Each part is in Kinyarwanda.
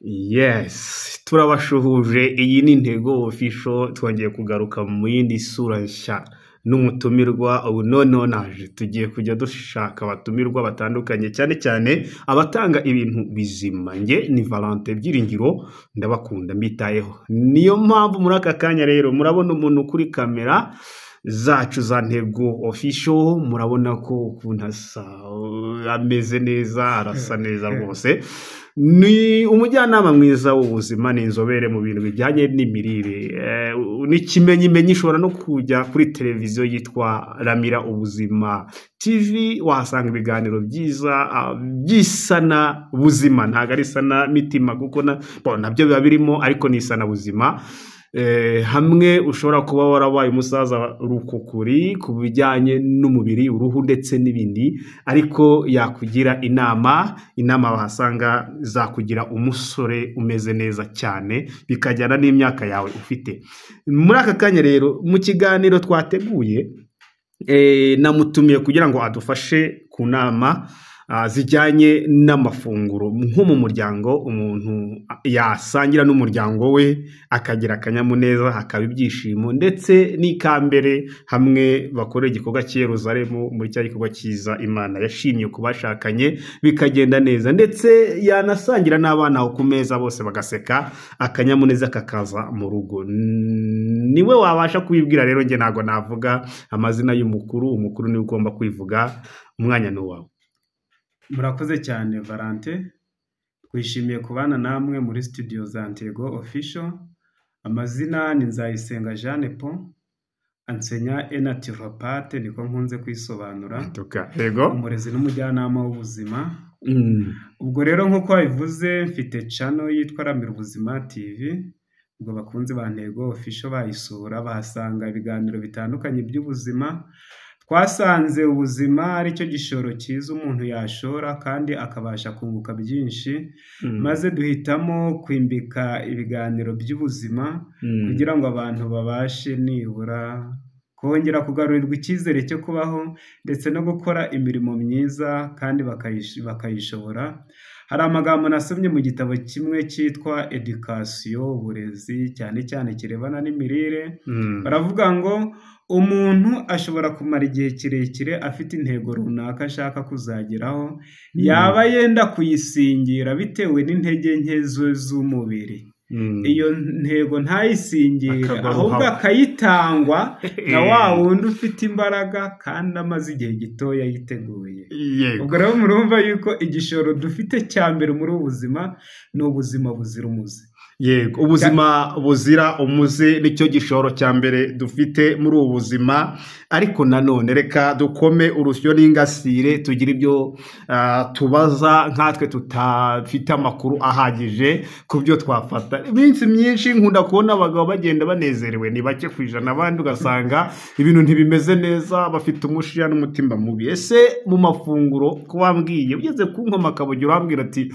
Yes, turabashuhuje. Iyi ni Intego Official, twongeye kugaruka mu yindi sura nshya n'umutumirwa. Ubu noneho naje tugiye kujya dushaka abatumirwa batandukanye, cyane cyane abatanga ibintu bizima. Nge ni Valentin Byiringiro, ndabakunda mbitayeho. Niyo mpamvu muri aka kanya rero murabona umuntu kuri kamera zacu za Intego Official, murabona ko ukuntu asa, ameze neza, arasa neza rwose. Ni umujyanama mwiza w'ubuzima, ni inzobere mu bintu bijyanye n'imirire. N'ikimenyimenyi ushobora no kujya kuri televiziyo yitwa Ramira Ubuzima TV, wahasanga ibiganiro byiza by'isana buzima, ntabwo ari isana mitima kuko nabyo biba birimo, ariko ni isana buzima. Hamwe ushobora kuba warabaye umusaza rukukuri ku bijyanye n'umubiri, uruhu ndetse n'ibindi, ariko yakugira inama wahasanga zakugira umusore umeze neza cyane, bikajyana n'imyaka yawe ufite. Muri aka kanya rero mu kiganiro twateguye, namutumiye kugira ngo adufashe ku nama zijyanye n'amafunguro, nko mu muryango umuntu yasangira n'umuryango we akagira akanyamuneza, hakaba ibyishimo ndetse n'ikambere, hamwe bakora igikorwa cy'i Yerusalemu, muri cya gikorwa cyiza Imana yashimye ku bashakanye bikagenda neza, ndetse yanasangira n'abana aho ku meza bose bagaseka, akanyamuneza kakaza mu rugo. Niwe wabasha kubibwira rero, njye ntabwo navuga amazina y'umukuru, umukuru niwe ugomba kwivuga. Umwanya ni uwawe. Murakoze cyane Valentin, twishimiye kubana namwe muri studio za Intego Official. Amazina ni Nzayisenga Jeanne Paul, ansenya naturopathe, niko nkunze kwisobanura, yego, umurezi n'umujyanama w'ubuzima. Ubwo rero nk'uko wabivuze, mfite channel yitwa Ramira Ubuzima TV. Ubwo bakunzi ba Intego Official bayisura, bahasanga ibiganiro bitandukanye by'ubuzima. Twasanze ubuzima ari cyo gishoro cyiza umuntu yashora kandi akabasha kunguka byinshi, maze duhitamo kwimbika ibiganiro by'ubuzima kugira ngo abantu babashe nibura kongera kugarurirwa icyizere cyo kubaho ndetse no gukora imirimo myiza kandi bakayishobora. Hari amagambo nasomye mu gitabo kimwe cyitwa Education, uburezi, cyane cyane kirebana n'imirire. Baravuga ngo umuntu ashobora kumara igihe kirekire afite intego runaka ashaka kuzageraho, yaba yenda kuyisingira bitewe n'intege nke z'umubiri. Iyo ntego ntayisingire, ahubwo akayitangwa na wa wundi ufite imbaraga kandi amaze igihe gitoya yiteguye. Ubwo rero murumva yuko igishoro dufite cya mbere muri ubu buzima ni ubuzima buzira umuze. Yego, ubuzima buzira umuze nicyo gishoro cya mbere dufite muri ubu buzima. Ariko nanone reka dukome urusyo n'ingasire, tugira ibyo tubaza, nkatwe tutafite amakuru ahagije ku byo twafata. Iminsi myinshi nkunda kubona abagabo bagenda banezerewe, ni bake ku ijana, abandi ugasanga ibintu ntibimeze neza, bafite umushiya n'umutima mubi. Ese mu mafunguro ko wambwiye, ugeze ku nkoma akabugira urambwira ati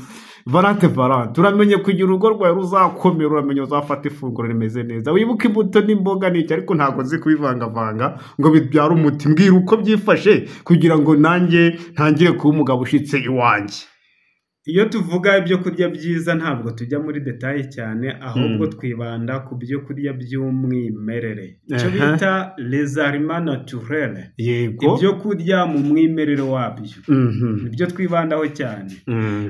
Valentin, turamenye kugira urugo rwawe ruzakomera, uramenye uzafata ifunguro rimeze neza, wibuke imbuto n'imboga n'iki, ariko ntabwo nzi kubivangavanga ngo bibyara umuti. Mbwira uko byifashe kugira ngo nanjye ntangire kuba umugabo ushitse iwanjye. Iyo tuvuga ibyo kurya byiza ntabwo tujya muri detaye cyane, ahubwo twibanda ku byo kurya by'umwimerere, icyo bita les aliments naturels. Yego, ibyo kurya mu mwimerere wabyo nibyo twibandaho cyane,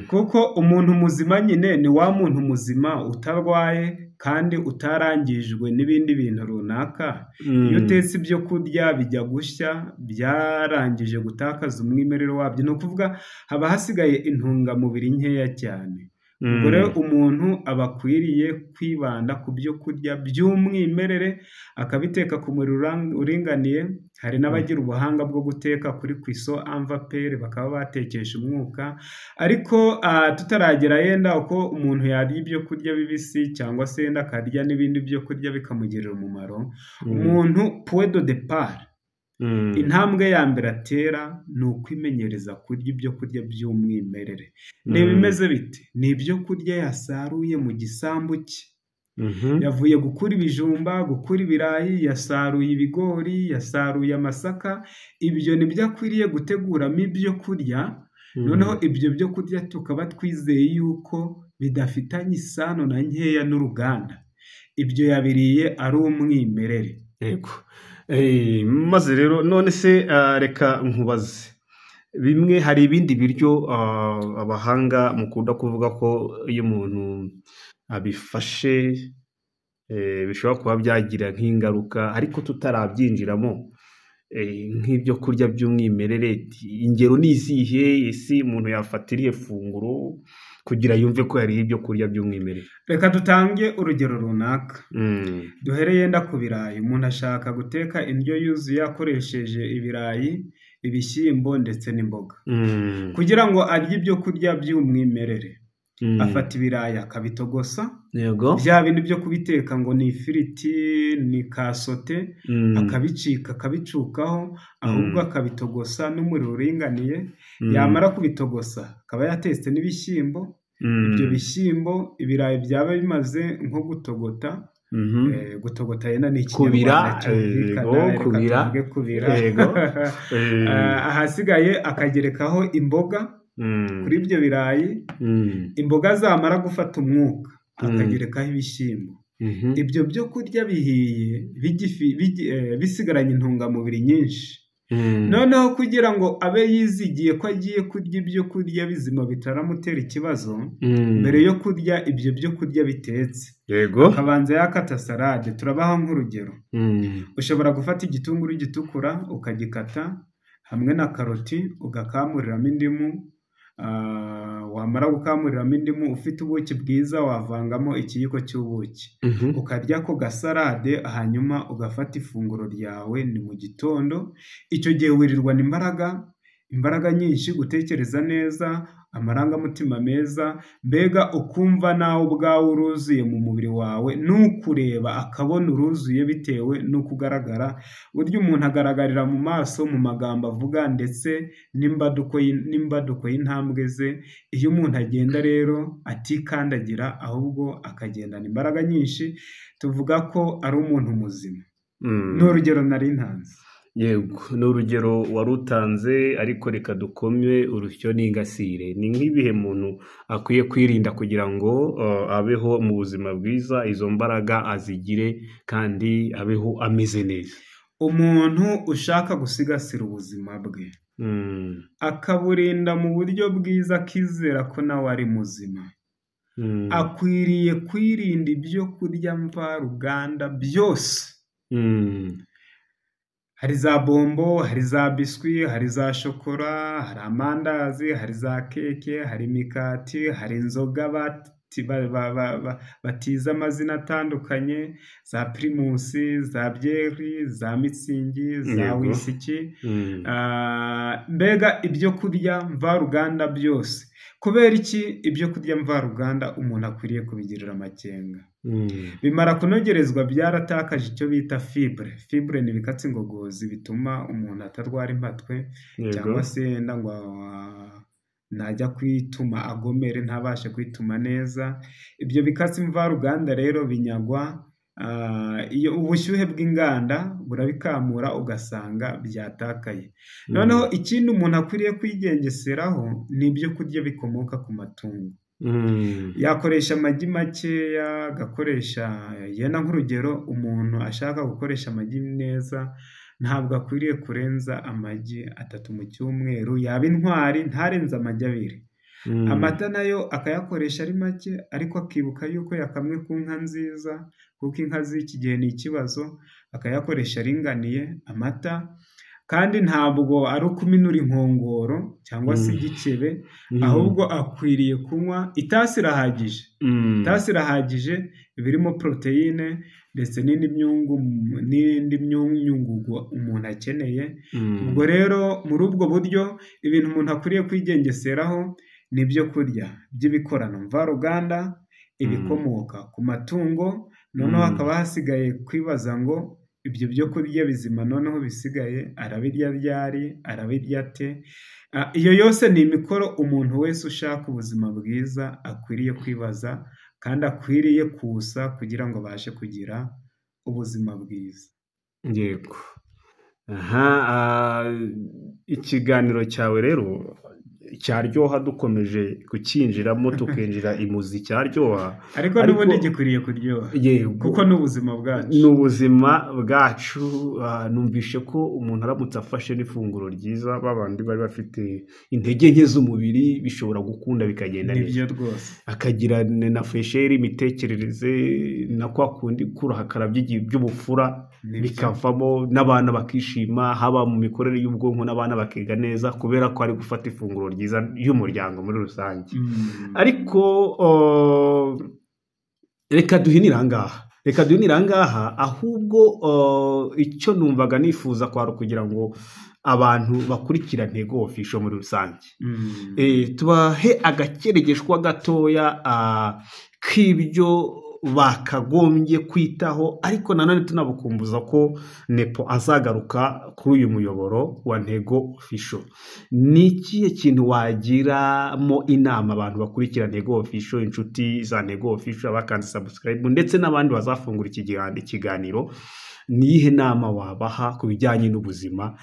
kuko umuntu muzima nyine ni wa muntu muzima utarwaye kandi utarangijwe n'ibindi bintu runaka. Iyo utetse ibyo kurya bijya gushya, byarangije gutakaza umwimerere wabyo, ni ukuvuga haba hasigaye intungamubiri nkeya cyane. Ubwo rero umuntu aba akwiriye kwibanda ku byo kurya by'umwimerere, akabiteka ku muriro uringaniye. Hari n'abagira ubuhanga bwo guteka kuri cuisson en vapeur, bakaba batekesha umwuka. Ariko tutaragera yenda uko umuntu yarya ibyo kurya bibisi, cyangwa se yenda akarya n'ibindi byo kurya bikamugirira umumaro, umuntu point de départ, intambwe ya mbere atera ni ukwimenyereza kurya ibyo kurya by'umwimerere. Niba bimeze bite? Ni ibyo kurya yasaruye mu gisambu cye. Yavuye gukura ibijumba, gukura ibirayi, yasaruye ibigori, yasaruye amasaka. Ibyo nibyo akwiriye guteguramo ibyo kurya. Noneho ibyo byo kurya tukaba twizeye yuko bidafitanye isano na nkeya n'uruganda, ibyo yabiriye ari umwimerere. yego. Maze rero none se reka nkubaze, bimwe hari ibindi biryo abahanga mukunda kuvuga ko iyo umuntu abifashe bishobora kuba byagira nk'ingaruka ariko tutarabyinjiramo, nk'ibyo kurya by'umwimerere, ingero ni izihe? Ese umuntu yafatira irihe funguro kugira yumve ko hariho ibyo kurya by'umwimerere? Reka dutange urugero runaka. Duhereye yenda ku birayi. Umuntu ashaka guteka indyo yuzuye akoresheje ibirayi, ibishyimbo ndetse n'imboga. Kugira ngo arye ibyo kurya by'umwimerere, afata ibirayi akabitogosa, yego, bya bindi byo kubiteka ngo ni ifiriti, ni kasote, akabicika akabicukaho, ahubwo akabitogosa n'umuriro uringaniye. Yamara kubitogosa akaba yatetse n'ibishyimbo, ibyo bishyimbo ibirayi byaba bimaze nko gutogota. Gutogota yenda ni ikinyarwanda cyumvikana, reka kubira. Ahasigaye akagerekaho imboga kuri ibyo birayi, imboga zamara gufata umwuka akagerekaho ibishyimbo. Ibyo byo kurya bihiye bisigaranye intungamubiri nyinshi. Noneho kugira ngo abe yizigiye ko agiye kurya ibyo kurya bizima bitaramutera ikibazo, mbere yo kurya ibyo byo kurya bitetse, yego, akabanza yakata salade. Turabaha nk'urugero. Ushobora gufata igitunguru gitukura ukagikata hamwe na karoti, ugakamuriramo indimu. Wamara gukamuriramo indimu, ufite ubuki bwiza wavangamo ikiyiko cy'ubuki, ukarya ko gasalade, hanyuma ugafata ifunguro ryawe. Ni mu gitondo. Icyo gihe wirirwana imbaraga nyinshi, gutekereza neza, amarangamutima meza, mbega ukumva nawe ubwawe uruzuye mu mubiri wawe, n'ukureba akabona uruzuye bitewe n'uko ugaragara. Burya umuntu agaragarira mu maso, mu magambo avuga, ndetse n'imbaduko y'intambwe ze. Iyo umuntu agenda rero atikandagira, ahubwo akagendana imbaraga nyinshi, tuvuga ko ari umuntu muzima. Ni urugero nari ntanze. Yego, ni urugero wari utanze, ariko reka dukome urusyo n'ingasire. Ni nk'ibihe umuntu akwiye kwirinda kugira ngo abeho mu buzima bwiza, izo mbaraga azigire kandi abeho ameze neza. Umuntu ushaka gusigasira ubuzima bwe, akaburinda mu buryo bwiza, akizera ko nawe ari muzima, akwiriye kwirinda ibyo kurya mvaruganda byose. Hari za bombo, hari za biswi, hari za shokora, hari amandazi, hari za keke, hari imikati, hari inzoga batiza amazina atandukanye, za pirimusi, za byeri, za mitsingi, za wisiki. Mbega ibyo kurya mvaruganda byose. Kubera iki ibyo kurya mvaruganda umuntu akwiriye kubigirira amakenga? Bimara kunogerezwa byaratakaje icyo bita fibre. Fibre ni ibikatsi ngogozi bituma umuntu atarwara impatwe, cyangwa se ngo najya kwituma agomere ntabashe kwituma neza. Ibyo bikatsi mvaruganda rero binyagwa iyo ubushyuhe bw'inganda burabikamura, ugasanga byatakaye. Noneho ikindi umuntu akwiriye kwigengeseraho ni ibyo kurya bikomoka ku matungo. Yakoresha amagi makeya, agakoresha yenda nk'urugero, umuntu ashaka gukoresha amagi neza ntabwo akwiriye kurenza amagi 3 mu cyumweru. Yaba intwari ntarenze amagi 2. Amata nayo akayakoresha ari make, ariko akibuka yuko yakamwe ku nka nziza, kuko inka z'iki gihe ni ikibazo, akayakoresha aringaniye amata. Kandi ntabwo ari ukuminura inkongoro cyangwa se igikebe, ahubwo akwiriye kunywa itasi irahagije. Itasi irahagije birimo proteine ndetse n'indi myunyungugu umuntu akeneye. Ubwo rero muri ubwo buryo ibintu umuntu akwiriye kwigengeseraho ni ibyo kurya by'ibikorano mvaruganda, ibikomoka ku matungo. Noneho hakaba hasigaye kwibaza ngo ibyo byo kurya bizima noneho bisigaye arabirya ryari, arabirya ate? Iyo yose ni imikoro umuntu wese ushaka ubuzima bwiza akwiriye kwibaza, kandi akwiriye kusa kugira ngo abashe kugira ubuzima bwiza. Yego. Ikiganiro cyawe rero cyaryoha dukomeje kukinjiramo tukinjira imuzi cyaryoha ariko n'ubundi gikwiriye kuryoha kuko n'ubuzima bwacu numvishe ko umuntu aramutse afashe n'ifunguro ryiza babandi bari bafite intege nke z'umubiri bishobora gukunda bikagenda neza rwose akagira na fesheri imitekerereze na kwa kundi kurahakara by'ubufura bikavamo n'abana bakishima haba mu mikorere y'ubwonko n'abana bakiga neza kubera ko ari gufata ifunguro ryiza y'umuryango muri rusange ariko reka duhinire ahangaha ahubwo icyo numvaga nifuza kwari kugira ngo abantu bakurikira Ntego Official muri rusange tubahe agakeregeshwa gatoya k'ibyo bakagombye kwitaho ariko nanone tunabukumbuza ko Nepo azagaruka kuri uyu muyoboro wa Ntego Official. Ni ikihe kintu wagiramo inama abantu bakurikira Ntego Official, inshuti za Ntego Official bakanze subscribe ndetse n'abandi bazafungura ikiganiro, ni iyihe nama wabaha ku bijyanye n'ubuzima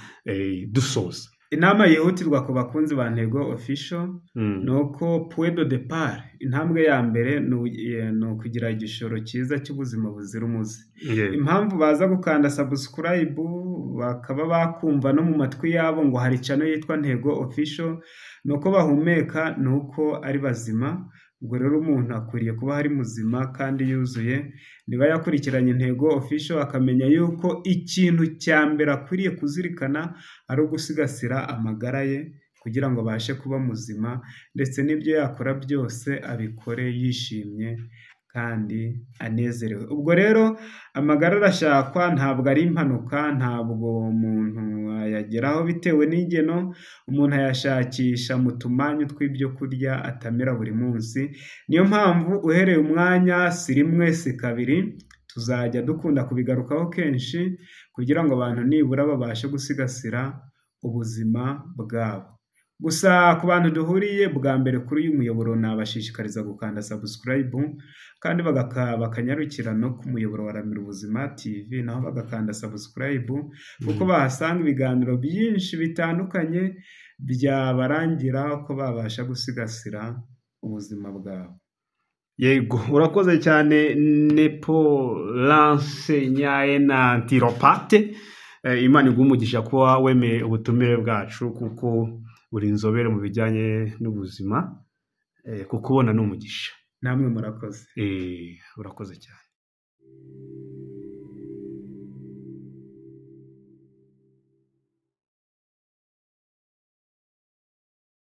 dusoza? Inama yihutirwa ku bakunzi ba Ntego Official nuko point de départ intambwe ya mbere ni ukugira igishoro cyiza cy'ubuzima buzira umuze. Impamvu baza gukanda subscribe bakaba bakumva no mu matwi yabo ngo hari channel yitwa Ntego Official nuko bahumeka nuko ari bazima. Ubwo rero umuntu akwiriye kuba hari muzima kandi yuzuye, niba yakurikiranye Ntego Official akamenya yuko ikintu cya mbere akwiriye kuzirikana ari ugusigasira amagara ye kugira ngo abashe kuba muzima, ndetse n'ibyo yakora byose abikore yishimye kandi anezerewe. Ubwo rero amagara arashakwa, ntabwo ari impanuka, ntabwo umuntu ayageraho bitewe n'ingeno, umuntu ayashakisha mu tumanyu tw'ibyo kurya atamira buri munsi. Niyo mpamvu uhereye umwanya si rimwe si kabiri tuzajya dukunda kubigarukaho kenshi kugira ngo abantu nibura babashe gusigasira ubuzima bwabo. Gusa ku bantu duhuriye bwa mbere kuri uyu muyoboro nabashishikariza gukanda subscribe kandi bakanyarukira no ku muyoboro wa Ramira Ubuzima TV naho bagakanda subscribe kuko bahasanga ibiganiro byinshi bitandukanye byabarangira ko babasha gusigasira ubuzima bwabo. Yego, urakoze cyane Nepo Lance Naturopathe. Imana igumugisha kuba wemeye ubutumire bwacu kuko uri inzobere mu bijyanye n'ubuzima, kuko ubona n'umugisha. Namwe murakoze. Urakoze cyane.